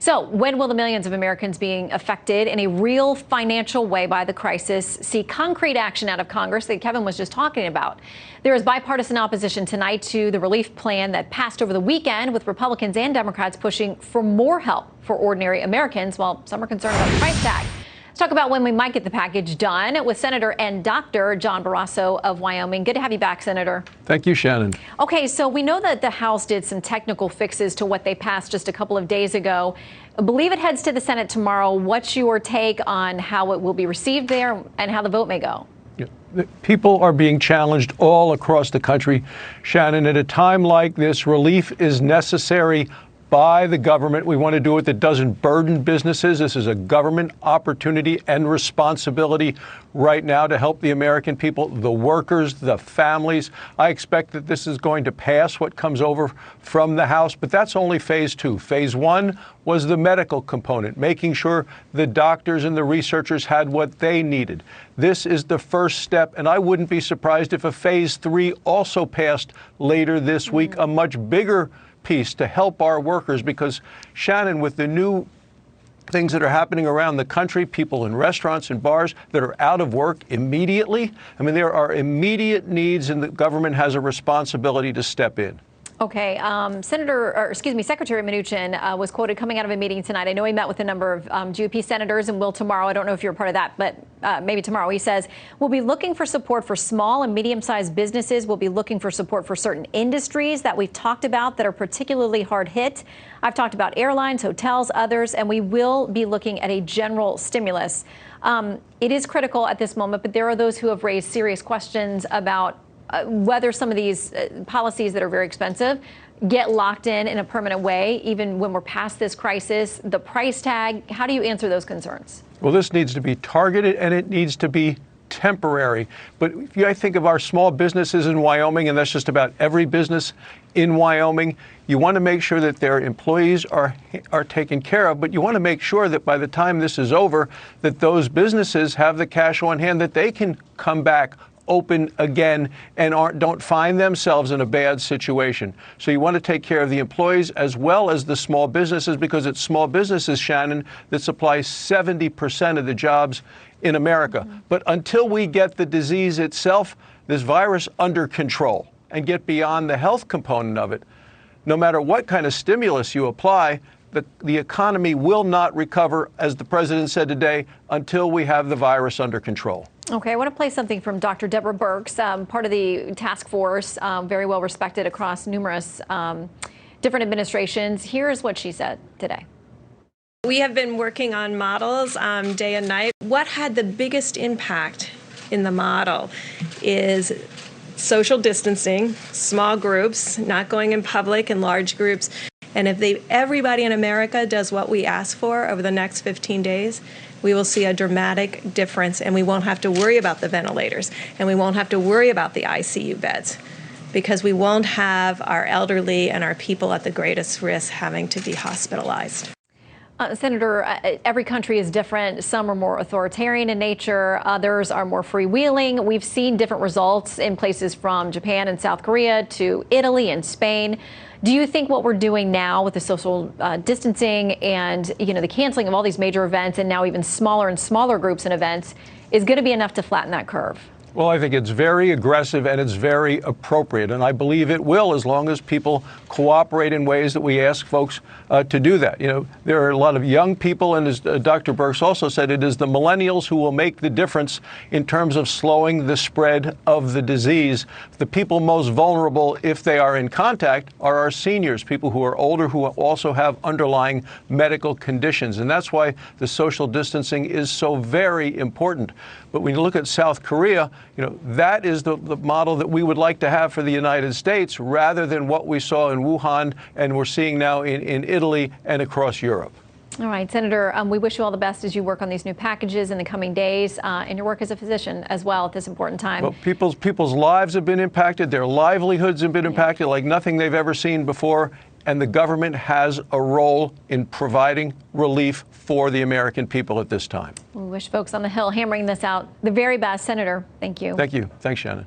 So when will the millions of Americans being affected in a real financial way by the crisis see concrete action out of Congress that Kevin was just talking about? There is bipartisan opposition tonight to the relief plan that passed over the weekend, with Republicans and Democrats pushing for more help for ordinary Americans, while some are concerned about the price tag. Let's talk about when we might get the package done with Senator and Dr. John Barrasso of Wyoming. Good to have you back, Senator. Thank you, Shannon. Okay, so we know that the House did some technical fixes to what they passed just a couple of days ago. I believe it heads to the Senate tomorrow. What's your take on how it will be received there and how the vote may go? People are being challenged all across the country. Shannon, at a time like this, relief is necessary by the government. We want to do it that doesn't burden businesses. This is a government opportunity and responsibility right now to help the American people, the workers, the families. I expect that this is going to pass what comes over from the House, but that's only phase two. Phase one was the medical component, making sure the doctors and the researchers had what they needed. This is the first step, and I wouldn't be surprised if a phase three also passed later this week, a much bigger piece to help our workers, because Shannon, with the new things that are happening around the country, people in restaurants and bars that are out of work immediately, I mean, there are immediate needs, and the government has a responsibility to step in. Okay, Secretary Mnuchin was quoted coming out of a meeting tonight. I know he met with a number of GOP senators and will tomorrow. I don't know if you're a part of that, but maybe tomorrow. He says, we'll be looking for support for small and medium-sized businesses. We'll be looking for support for certain industries that we've talked about that are particularly hard hit. I've talked about airlines, hotels, others, and we will be looking at a general stimulus. It is critical at this moment, but there are those who have raised serious questions about whether some of these policies that are very expensive get locked in a permanent way, even when we're past this crisis. The price tag, how do you answer those concerns? Well, this needs to be targeted, and it needs to be temporary. But if I think of our small businesses in Wyoming, and that's just about every business in Wyoming, you want to make sure that their employees are taken care of, but you want to make sure that by the time this is over, that those businesses have the cash on hand, that they can come back open again and don't find themselves in a bad situation. So you want to take care of the employees as well as the small businesses, because it's small businesses, Shannon, that supply 70% of the jobs in America. But until we get the disease itself, this virus, under control and get beyond the health component of it, no matter what kind of stimulus you apply, the economy will not recover, as the president said today, until we have the virus under control. Okay, I want to play something from Dr. Deborah Birx, part of the task force, very well respected across numerous different administrations. Here's what she said today. We have been working on models day and night. What had the biggest impact in the model is social distancing, small groups, not going in public in large groups. And if everybody in America does what we ask for over the next 15 days, we will see a dramatic difference, and we won't have to worry about the ventilators, and we won't have to worry about the ICU beds, because we won't have our elderly and our people at the greatest risk having to be hospitalized. Senator, every country is different. Some are more authoritarian in nature. Others are more freewheeling. We've seen different results in places from Japan and South Korea to Italy and Spain. Do you think what we're doing now with the social distancing and, the canceling of all these major events and now even smaller and smaller groups and events is going to be enough to flatten that curve? Well, I think it's very aggressive and it's very appropriate, and I believe it will, as long as people cooperate in ways that we ask folks to do that. There are a lot of young people, and as Dr. Birx also said, it is the millennials who will make the difference in terms of slowing the spread of the disease. The people most vulnerable, if they are in contact, are our seniors, people who are older, who also have underlying medical conditions, and that's why the social distancing is so very important. But when you look at South Korea, that is the model that we would like to have for the United States, rather than what we saw in Wuhan and we're seeing now in Italy and across Europe. All right, Senator, we wish you all the best as you work on these new packages in the coming days, and your work as a physician as well at this important time. Well, people's lives have been impacted. Their livelihoods have been impacted like nothing they've ever seen before. And the government has a role in providing relief for the American people at this time. We wish folks on the Hill hammering this out the very best. Senator, thank you. Thank you. Thanks, Shannon.